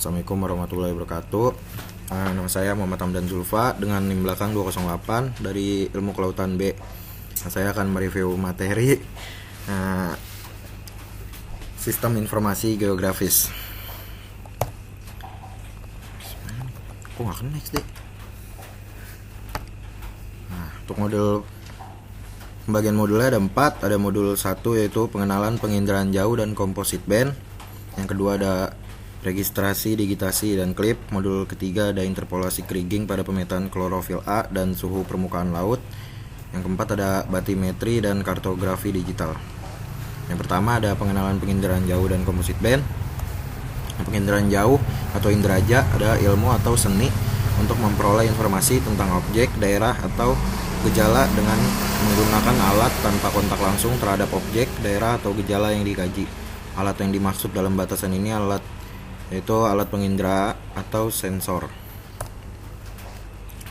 Assalamualaikum warahmatullahi wabarakatuh. Nama saya Muhammad Hamdan Zulfa dengan NIM belakang 208 dari Ilmu Kelautan B. Saya akan mereview materi Sistem Informasi Geografis. Kok nggak kena next deh? Untuk pembagian modulnya ada 4. Ada modul 1 yaitu pengenalan penginderaan jauh dan composite band. Yang kedua ada registrasi, digitasi, dan klip. Modul ketiga ada interpolasi kriging pada pemetaan klorofil A dan suhu permukaan laut. Yang keempat ada batimetri dan kartografi digital. Yang pertama ada pengenalan penginderaan jauh dan composite band. Penginderaan jauh atau inderaja adalah ilmu atau seni untuk memperoleh informasi tentang objek, daerah, atau gejala dengan menggunakan alat tanpa kontak langsung terhadap objek, daerah, atau gejala yang dikaji. Alat yang dimaksud dalam batasan ini yaitu alat pengindera atau sensor.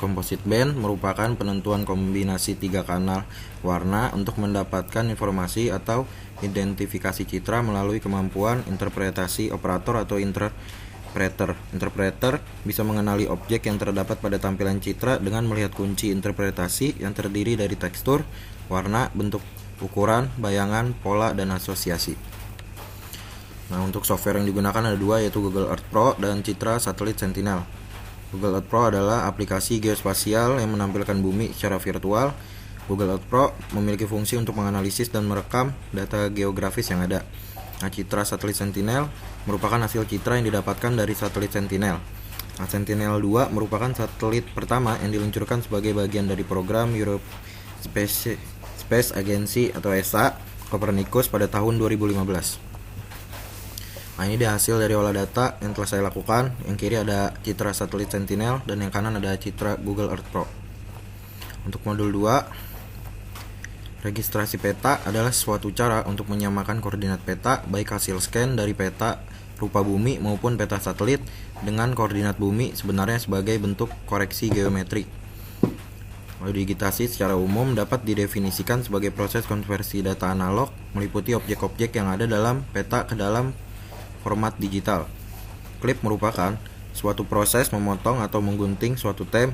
Composite band merupakan penentuan kombinasi 3 kanal warna untuk mendapatkan informasi atau identifikasi citra melalui kemampuan interpretasi operator atau interpreter. Interpreter bisa mengenali objek yang terdapat pada tampilan citra dengan melihat kunci interpretasi yang terdiri dari tekstur, warna, bentuk, ukuran, bayangan, pola, dan asosiasi. Untuk software yang digunakan ada 2 yaitu Google Earth Pro dan Citra Satelit Sentinel. Google Earth Pro adalah aplikasi geospasial yang menampilkan bumi secara virtual. Google Earth Pro memiliki fungsi untuk menganalisis dan merekam data geografis yang ada. Citra Satelit Sentinel merupakan hasil citra yang didapatkan dari satelit Sentinel. Sentinel-2 merupakan satelit pertama yang diluncurkan sebagai bagian dari program Europe Space Agency atau ESA Copernicus pada tahun 2015. Ini dia hasil dari olah data yang telah saya lakukan. Yang kiri ada citra satelit Sentinel dan yang kanan ada citra Google Earth Pro. Untuk modul 2, registrasi peta adalah suatu cara untuk menyamakan koordinat peta baik hasil scan dari peta rupa bumi maupun peta satelit dengan koordinat bumi sebenarnya sebagai bentuk koreksi geometri. Digitasi secara umum dapat didefinisikan sebagai proses konversi data analog meliputi objek-objek yang ada dalam peta ke dalam format digital. Klip merupakan suatu proses memotong atau menggunting suatu tem.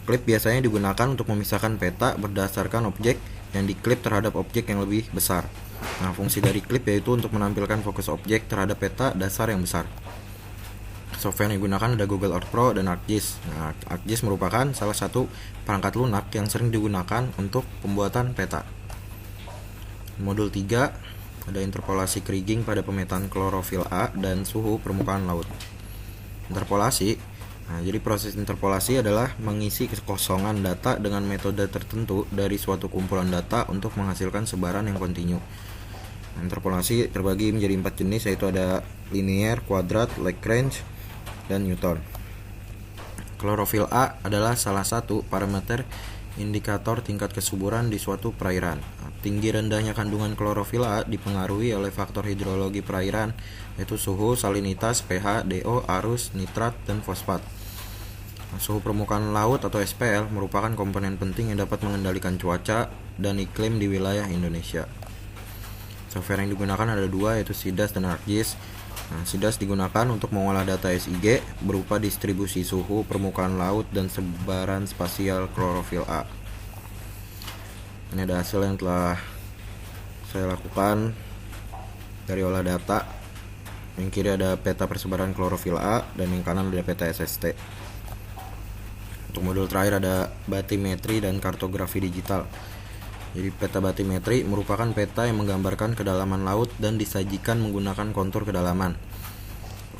Klip biasanya digunakan untuk memisahkan peta berdasarkan objek yang diklip terhadap objek yang lebih besar. Fungsi dari klip yaitu untuk menampilkan fokus objek terhadap peta dasar yang besar. Software yang digunakan ada Google Earth Pro dan ArcGIS. ArcGIS merupakan salah satu perangkat lunak yang sering digunakan untuk pembuatan peta. Modul 3 ada interpolasi kriging pada pemetaan klorofil A dan suhu permukaan laut. Interpolasi, jadi proses interpolasi adalah mengisi kekosongan data dengan metode tertentu dari suatu kumpulan data untuk menghasilkan sebaran yang kontinu. Interpolasi terbagi menjadi 4 jenis yaitu ada linear, kuadrat, Lagrange, dan Newton. Klorofil A adalah salah satu parameter indikator tingkat kesuburan di suatu perairan. Tinggi rendahnya kandungan klorofil A dipengaruhi oleh faktor hidrologi perairan yaitu suhu, salinitas, pH, DO, arus, nitrat, dan fosfat. Suhu permukaan laut atau SPL merupakan komponen penting yang dapat mengendalikan cuaca dan iklim di wilayah Indonesia. Software yang digunakan ada 2 yaitu SIDAS dan ArcGIS. SIDAS digunakan untuk mengolah data SIG berupa distribusi suhu permukaan laut dan sebaran spasial klorofil A. Ini ada hasil yang telah saya lakukan dari olah data. Yang kiri ada peta persebaran klorofil A dan yang kanan ada peta SST. Untuk modul terakhir ada batimetri dan kartografi digital. Jadi peta batimetri merupakan peta yang menggambarkan kedalaman laut dan disajikan menggunakan kontur kedalaman.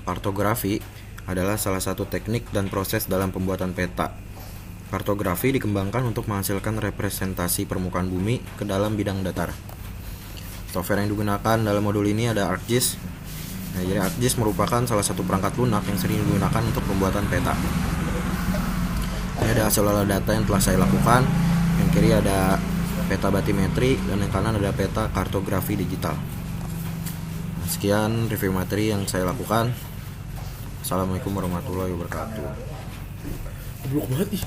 Kartografi adalah salah satu teknik dan proses dalam pembuatan peta. Kartografi dikembangkan untuk menghasilkan representasi permukaan bumi ke dalam bidang datar. Software yang digunakan dalam modul ini ada ArcGIS. Jadi ArcGIS merupakan salah satu perangkat lunak yang sering digunakan untuk pembuatan peta. Ini ada hasil olah data yang telah saya lakukan. Yang kiri ada peta batimetri dan yang kanan ada peta kartografi digital. Sekian review materi yang saya lakukan. Assalamualaikum warahmatullahi wabarakatuh. Goblok banget nih.